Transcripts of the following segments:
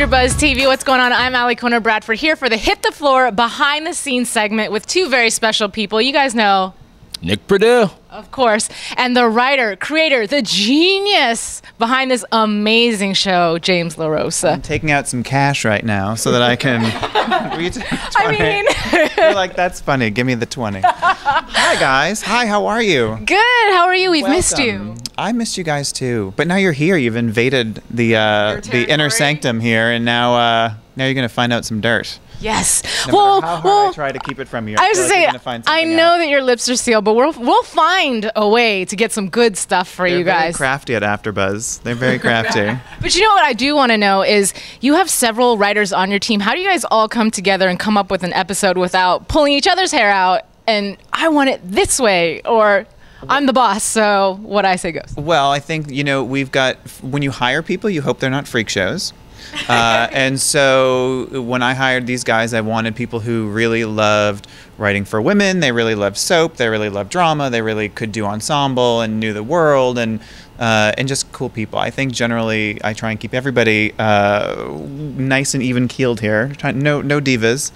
AfterBuzz TV. What's going on? I'm Allie Conner Bradford here for the Hit the Floor behind the scenes segment with two very special people. You guys know Nick Purdue. Of course. And the writer, creator, the genius behind this amazing show, James LaRosa. I'm taking out some cash right now so that I can read 20. I mean... You're like, that's funny. Give me the 20. Hi, guys. Hi, how are you? Good. How are you? We've missed you. I missed you guys, too. But now you're here. You've invaded the inner sanctum here, and now you're going to find out some dirt. Yes. No matter how hard I try to keep it from you. I was to say, I know that your lips are sealed, but we'll find a way to get some good stuff for you guys. They're very crafty at AfterBuzz. They're very crafty. But you know what I do want to know is you have several writers on your team. How do you guys all come together and come up with an episode without pulling each other's hair out and I want it this way or I'm the boss, so what I say goes? Well, I think, we've got, when you hire people, you hope they're not freak shows. And so when I hired these guys, I wanted people who really loved writing for women. They really loved soap. They really loved drama. They really could do ensemble and knew the world and just cool people. I think generally I try and keep everybody nice and even keeled here. No divas.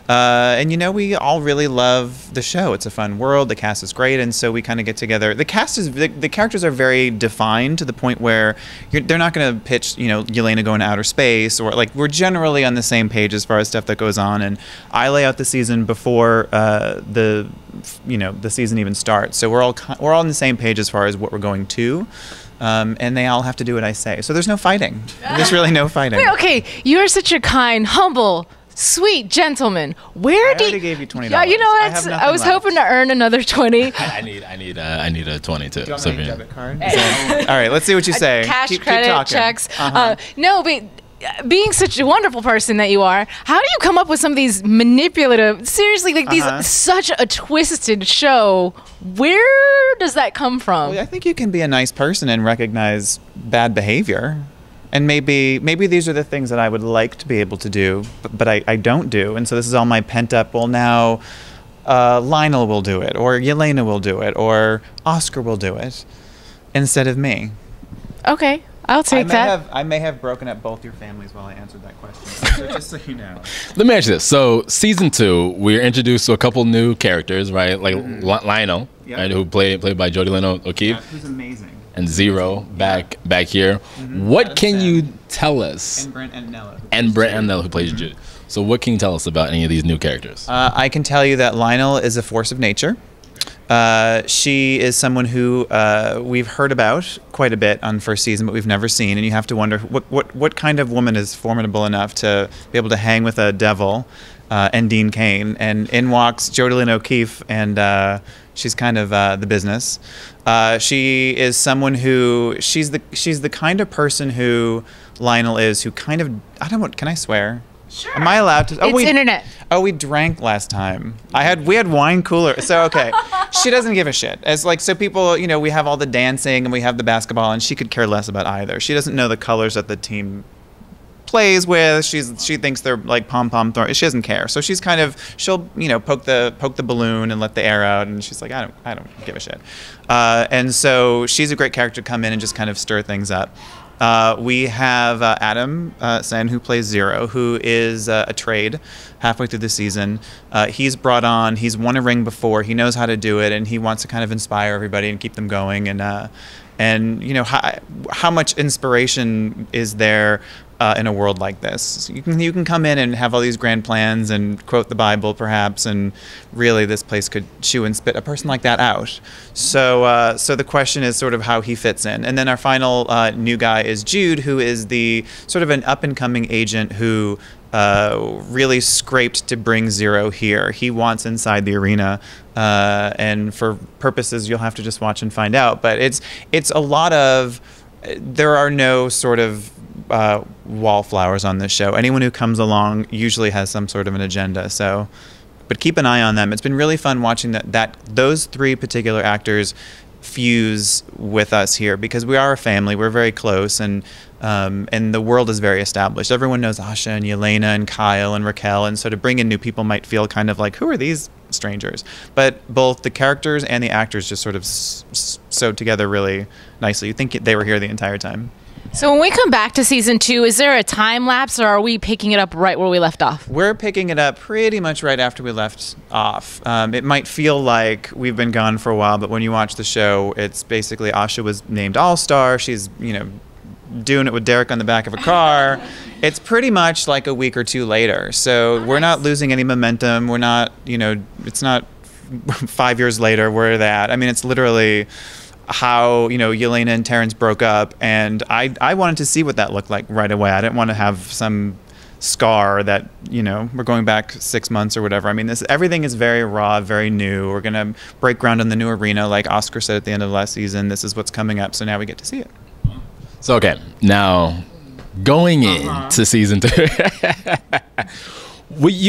And we all really love the show. It's a fun world. The cast is great, and so we kind of get together. The characters are very defined to the point where they're not going to pitch, Yelena going to outer space or we're generally on the same page as far as stuff that goes on. And I lay out the season before the season even starts, so we're all on the same page as far as what we're going to. And they all have to do what I say. So there's no fighting. There's really no fighting. Wait, okay, you're such a kind, humble, sweet gentleman. I already gave you $20. Yeah, you know what? I was hoping to earn another 20. I need a 20 too. Do you want my debit card? All right, let's see what you say. Cash, credit, checks. No, but being such a wonderful person that you are, how do you come up with some of these manipulative? Seriously, these such a twisted show. Where does that come from? Well, I think you can be a nice person and recognize bad behavior. And maybe these are the things that I would like to be able to do, but I don't do. And so this is all my pent up, well, now Lionel will do it, or Yelena will do it, or Oscar will do it, instead of me. Okay, I'll take that. I may have broken up both your families while I answered that question, so just so you know. Let me ask you this. So season 2, we're introduced to a couple new characters, right? Like Lionel, right, who played by Jodie Lynn-O'Keefe. Yeah, who's amazing. And Zero back here. What can you tell us? And Brent and Nella, who plays Jude. So what can you tell us about any of these new characters? I can tell you that Lionel is a force of nature. She is someone who we've heard about quite a bit on first season, but we've never seen. And you have to wonder what kind of woman is formidable enough to be able to hang with a devil and Dean Cain. And in walks Jodie Lynn-O'Keefe, and she's kind of the business. She is someone who she's the kind of person who Lionel is, who kind of can I swear? Sure. Am I allowed to? It's internet. Oh, we drank last time. We had wine cooler. So okay, she doesn't give a shit. So people, we have all the dancing and we have the basketball, and she could care less about either. She doesn't know the colors that the team plays with. She thinks they're like pom-pom throw. She doesn't care. So she's kind of, she'll poke the balloon and let the air out, and she's like, I don't give a shit. And so she's a great character to come in and just kind of stir things up. We have Adam Sen, who plays Zero, who is a trade halfway through the season. He's brought on, he's won a ring before, he knows how to do it, and he wants to kind of inspire everybody and keep them going. And how much inspiration is there in a world like this? You can come in and have all these grand plans and quote the Bible perhaps, and really this place could chew and spit a person like that out. So the question is sort of how he fits in. And then our final new guy is Jude, who is the sort of an up and coming agent who really scraped to bring Zero here. He wants inside the arena, and for purposes you'll have to just watch and find out. But it's a lot of, there are no sort of wallflowers on this show. Anyone who comes along usually has some sort of an agenda. So, but keep an eye on them. It's been really fun watching that those three particular actors fuse with us here, because we are a family. We're very close, and the world is very established. Everyone knows Asha and Yelena and Kyle and Raquel, and so to bring in new people might feel kind of like, who are these strangers? But both the characters and the actors just sort of sewed together really nicely. You think they were here the entire time. So when we come back to season 2, is there a time lapse, or are we picking it up right where we left off? We're picking it up pretty much right after we left off. It might feel like we've been gone for a while, but when you watch the show, it's basically Asha was named All-Star. She's, doing it with Derek on the back of a car. It's pretty much like a week or two later. So we're not losing any momentum. We're not, it's not 5 years later where they're at. I mean, it's literally how Yelena and Terrence broke up, and I wanted to see what that looked like right away. I didn't want to have some scar that we're going back 6 months or whatever. I mean, everything is very raw, very new. We're gonna break ground on the new arena, like Oscar said at the end of last season. This is what's coming up, so now we get to see it. So okay, now going into season 2.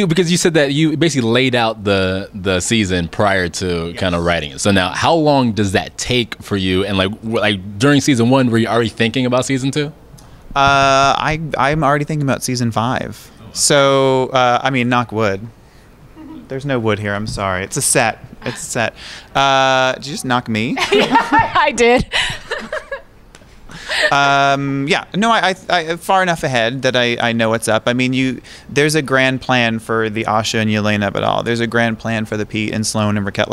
Because you said that you basically laid out the season prior to kind of writing it. So now, how long does that take for you? And like during season 1, were you already thinking about season 2? I'm already thinking about season 5. So I mean, knock wood. There's no wood here. I'm sorry. It's a set. It's a set. Did you just knock me? I did. I far enough ahead that I know what's up. I mean, there's a grand plan for the Asha and Yelena of it all. There's a grand plan for the Pete and Sloan and Raquel.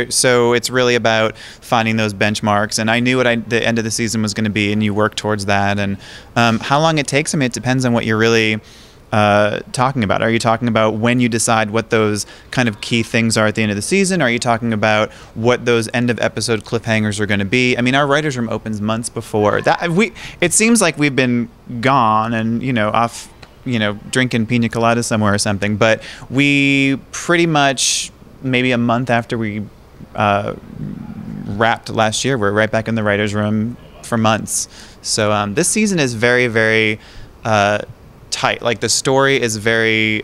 So it's really about finding those benchmarks. And I knew what the end of the season was going to be, and you work towards that. And how long it takes, I mean, it depends on what you're really talking about. Are you talking about when you decide what those kind of key things are at the end of the season? Are you talking about what those end of episode cliffhangers are going to be? I mean, our writers' room opens months before that. It seems like we've been gone and off, drinking pina colada somewhere or something. But we pretty much maybe a month after we wrapped last year, we're right back in the writers' room for months. So this season is very, very tight. Like the story is very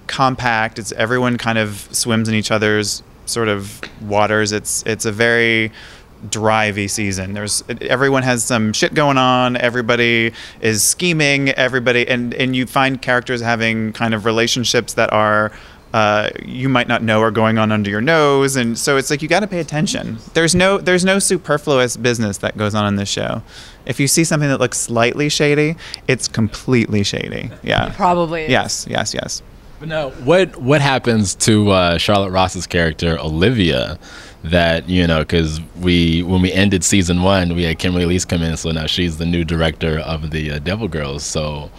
compact. It's everyone kind of swims in each other's sort of waters. It's a very drivey season. Everyone has some shit going on. Everybody is scheming. Everybody and you find characters having kind of relationships that are you might not know are going on under your nose, and so it's like you got to pay attention. There's no superfluous business that goes on in this show. If you see something that looks slightly shady, it's completely shady. Yeah, Probably is. Yes. But now, what happens to Charlotte Ross's character Olivia? That because when we ended season 1, we had Kimberly Elise come in, so now she's the new director of the Devil Girls. So.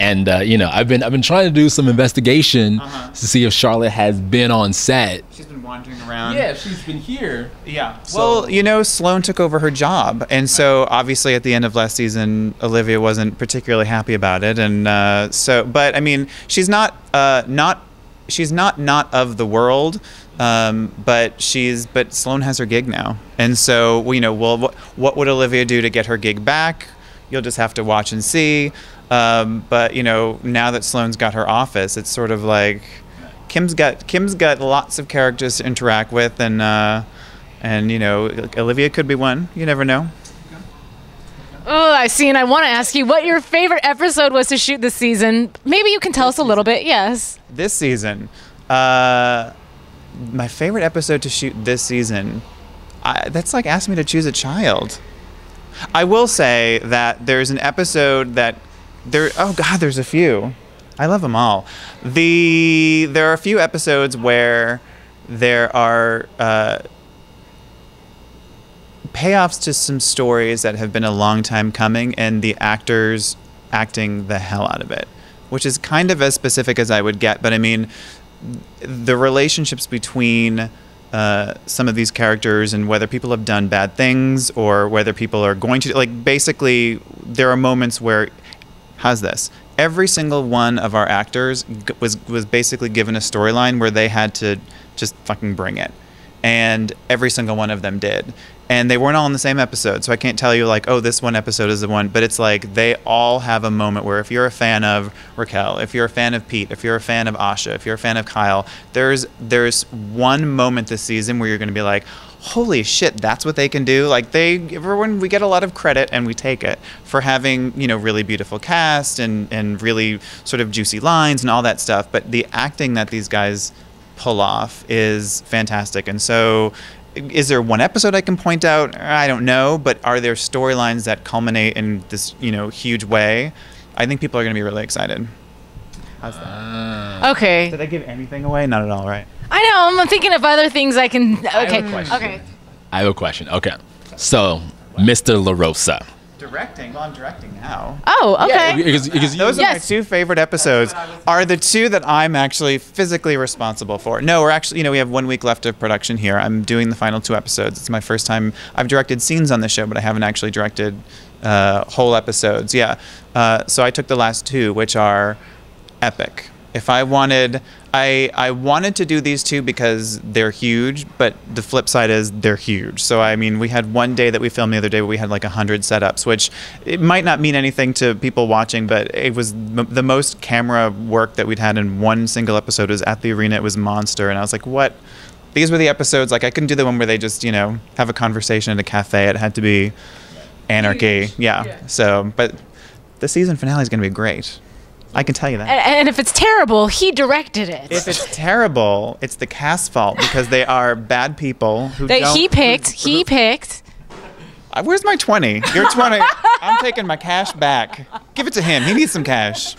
And I've been trying to do some investigation to see if Charlotte has been on set. She's been wandering around. Yeah, she's been here. Yeah. So. Well, Sloan took over her job, and so obviously at the end of last season, Olivia wasn't particularly happy about it, and but I mean, she's not of the world. But Sloan has her gig now, and so what would Olivia do to get her gig back? You'll just have to watch and see. But now that Sloan's got her office, it's sort of like Kim's got lots of characters to interact with, and Olivia could be one. You never know. Oh, I see, and I want to ask you what your favorite episode was to shoot this season. Maybe you can tell us a little bit. Yes. This season, my favorite episode to shoot this season. That's like asking me to choose a child. I will say that there's an episode that there's a few. I love them all. There are a few episodes where there are payoffs to some stories that have been a long time coming, and the actors acting the hell out of it, which is kind of as specific as I would get. But I mean, the relationships between some of these characters and whether people have done bad things or whether people are going to, basically there are moments where, how's this? Every single one of our actors was basically given a storyline where they had to just fucking bring it. And every single one of them did. And they weren't all in the same episode, so I can't tell you this one episode is the one, but it's like they all have a moment where if you're a fan of Raquel, if you're a fan of Pete, if you're a fan of Asha, if you're a fan of Kyle, there's one moment this season where you're going to be like, holy shit, that's what they can do. Everyone, we get a lot of credit and we take it for having, really beautiful cast and really sort of juicy lines and all that stuff. But the acting that these guys pull off is fantastic. And so is there one episode I can point out? I don't know, but are there storylines that culminate in this, huge way? I think people are going to be really excited. How's that? Okay. Did I give anything away? Not at all, right? I know. I'm thinking of other things I can. Okay. I have a question. Okay. So, Mr. LaRosa. Directing? Well, I'm directing now. Oh, okay. Yeah, because Those are my two favorite episodes. Are the two that I'm actually physically responsible for. No, we're actually, we have 1 week left of production here. I'm doing the final 2 episodes. It's my first time. I've directed scenes on the show, but I haven't actually directed whole episodes. Yeah. So I took the last 2, which are epic. If I wanted, I wanted to do these 2 because they're huge, but the flip side is they're huge. So, I mean, we had one day that we filmed the other day where we had like 100 setups, which it might not mean anything to people watching, but it was the most camera work that we'd had in one single episode was at the arena. It was monster. And I was like, what? These were the episodes, like I couldn't do the one where they just, have a conversation at a cafe. It had to be anarchy. Yeah. So, but the season finale is going to be great. I can tell you that. And if it's terrible, he directed it. If it's terrible, it's the cast's fault because they are bad people who don't... He picked. Where's my 20? You're 20. I'm taking my cash back. Give it to him. He needs some cash.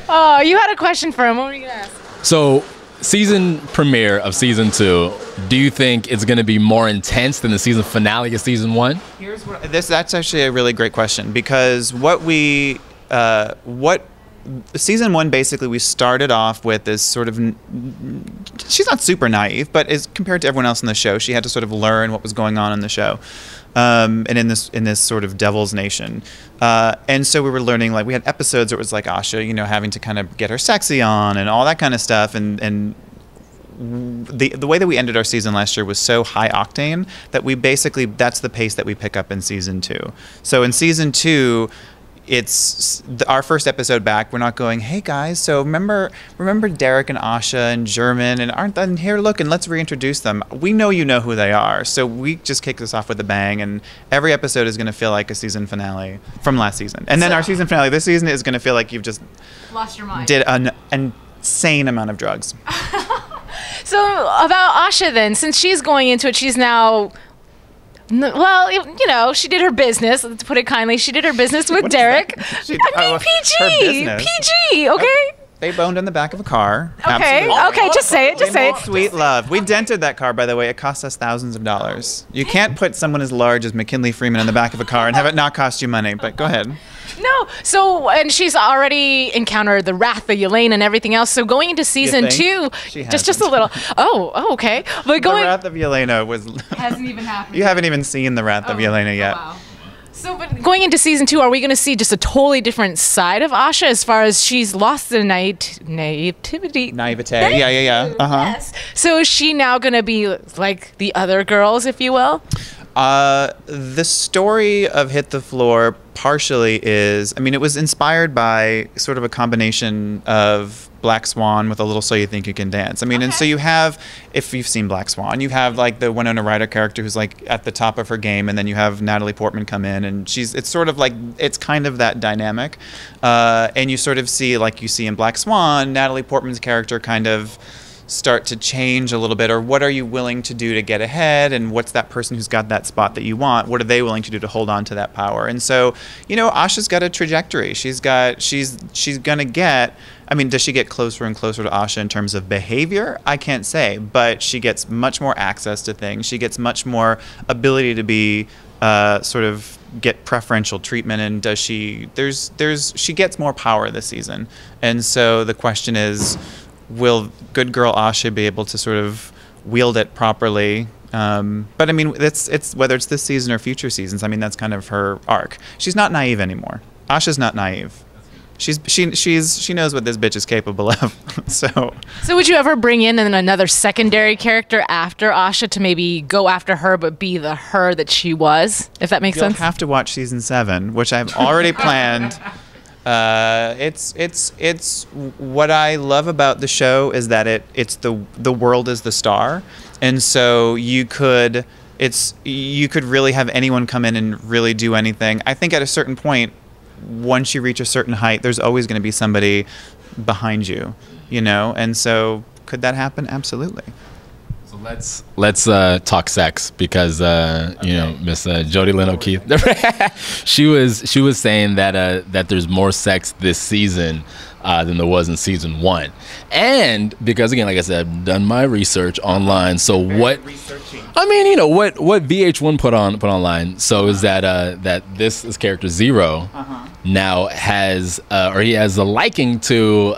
Oh, you had a question for him. What were you going to ask? So, season premiere of season 2, do you think it's going to be more intense than the season finale of season 1? That's actually a really great question because season 1 basically we started off with this sort of she's not super naive, but as compared to everyone else in the show, she had to sort of learn what was going on in the show, and in this sort of devil's nation, and so we were learning, like we had episodes where it was like Asha, having to kind of get her sexy on and all that kind of stuff, and the way that we ended our season last year was so high octane that that's the pace that we pick up in season 2. So in season 2, it's our first episode back. We're not going, hey guys, so remember Derek and Asha and German and aren't they here? Look, and let's reintroduce them. We know you know who they are, so we just kick this off with a bang, and every episode is going to feel like a season finale from last season, and then our season finale this season is going to feel like you've just lost your mind. Did an insane amount of drugs. So about Asha then, since she's going into it, she's now. Well, she did her business. Let's put it kindly. She did her business with Derek. PG, okay? They boned in the back of a car. Okay, Absolutely. okay, just say it. Sweet love. We dented that car, by the way. It cost us thousands of dollars. You can't put someone as large as McKinley Freeman in the back of a car and have it not cost you money, but go ahead. No, so, and she's already encountered the wrath of Yelena and everything else. So going into season 2, just a little. Oh, okay. But the wrath of Yelena hasn't even happened. You haven't even seen the wrath of Yelena yet. Oh, wow. So, but going into season 2, are we going to see just a totally different side of Asha as far as she's lost the naivety? Naivete. Yeah. Yes. So is she now going to be like the other girls, if you will? The story of Hit the Floor partially is, it was inspired by sort of a combination of Black Swan with a little So You Think You Can Dance. And so you have, if you've seen Black Swan, you have like the Winona Ryder character who's like at the top of her game, and then you have Natalie Portman come in, and it's sort of like, it's kind of that dynamic. And you sort of see, like you see in Black Swan, Natalie Portman's character kind of start to change a little bit, or what are you willing to do to get ahead, and what's that person who's got that spot that you want, what are they willing to do to hold on to that power? And so, Asha's got a trajectory. She's gonna get, does she get closer and closer to Asha in terms of behavior? I can't say, but she gets much more access to things. She gets much more ability to be sort of get preferential treatment, and does she she gets more power this season. And so the question is, will good girl Asha be able to sort of wield it properly? But it's whether it's this season or future seasons, that's kind of her arc. She's not naive anymore. Asha's not naive. She knows what this bitch is capable of. So would you ever bring in another secondary character after Asha to maybe go after her, but be the her that she was, if that makes sense? You'll have to watch season 7, which I've already planned. It's what I love about the show is that it's the world is the star, and so you could really have anyone come in and really do anything. I think at a certain point, once you reach a certain height, there's always going to be somebody behind you, and so could that happen? Absolutely. So let's talk sex because you know, Miss Jodie Lynn O'Keefe, she was saying that there's more sex this season than there was in season 1, and because again, like I said, I've done my research online. So what VH1 put online. So is that this character Zero now has he has a liking to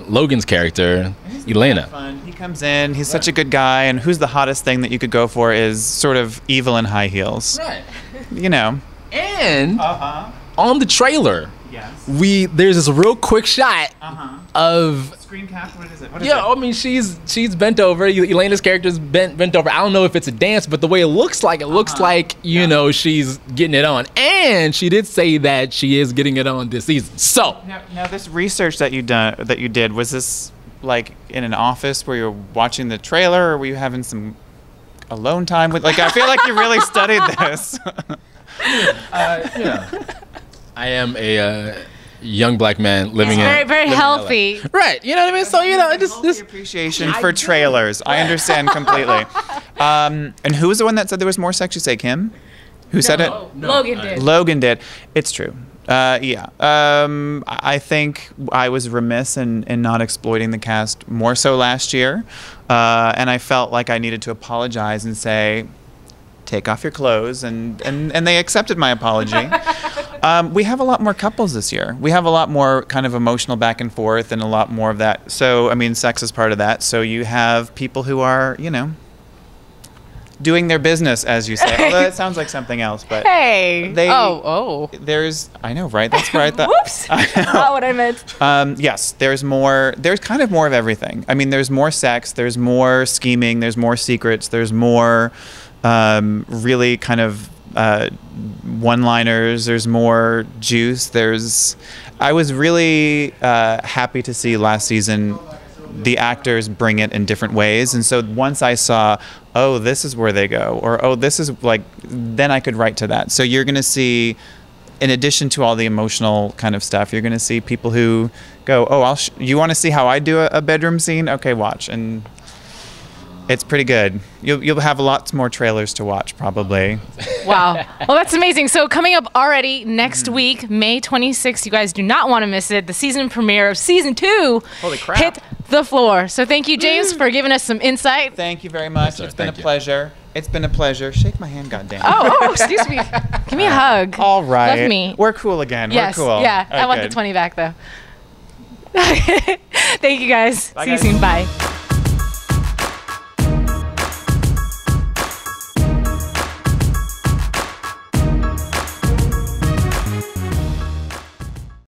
Logan's character Elena. Fun. He comes in, he's such a good guy, and who's the hottest thing that you could go for is sort of evil in high heels. Right. You know. And on the trailer, yes, there's this real quick shot of screen cap. What is it? I mean, she's bent over. Elena's character's bent over. I don't know if it's a dance, but the way it looks like you know, she's getting it on. And she did say that she is getting it on this season. So now this research that you did, was this like in an office where you're watching the trailer, or were you having some alone time with? Like, I feel like you really studied this. I am a young black man living in very healthy, right? You know what I mean? So you know, just appreciation for trailers. I understand completely. And who was the one that said there was more sex? You say Kim? Who said it? No. Logan did. Logan did. It's true. I think I was remiss in not exploiting the cast more so last year, and I felt like I needed to apologize and say, take off your clothes, and they accepted my apology. We have a lot more couples this year. We have a lot more kind of emotional back and forth and a lot more of that. So, I mean, sex is part of that. So you have people who are, you know, doing their business, as you say. Although that sounds like something else, but hey, there's, I know, right? That's where I thought. Whoops, not what I meant. Yes, there's kind of more of everything. I mean, there's more sex, there's more scheming, there's more secrets, there's more really kind of one-liners, there's more juice. I was really happy to see last season the actors bring it in different ways, and so once I saw, oh, this is where they go, or oh, this is like, then I could write to that. So you're gonna see, in addition to all the emotional kind of stuff, you're gonna see people who go, oh, you want to see how I do a bedroom scene? Okay, watch. And it's pretty good. You'll have lots more trailers to watch, probably. Wow. Well, that's amazing. So coming up already next week, May 26th, you guys do not want to miss it. The season premiere of season 2. Holy crap. Hit the floor. So thank you, James, for giving us some insight. Thank you very much. It's been a pleasure. It's been a pleasure. Shake my hand, goddamn. Oh, excuse me. Give me a hug. All right. Love me. We're cool again. Yes, We're cool. Yeah. I want the 20 back, though. Thank you, guys. Bye, See you guys. soon. Bye.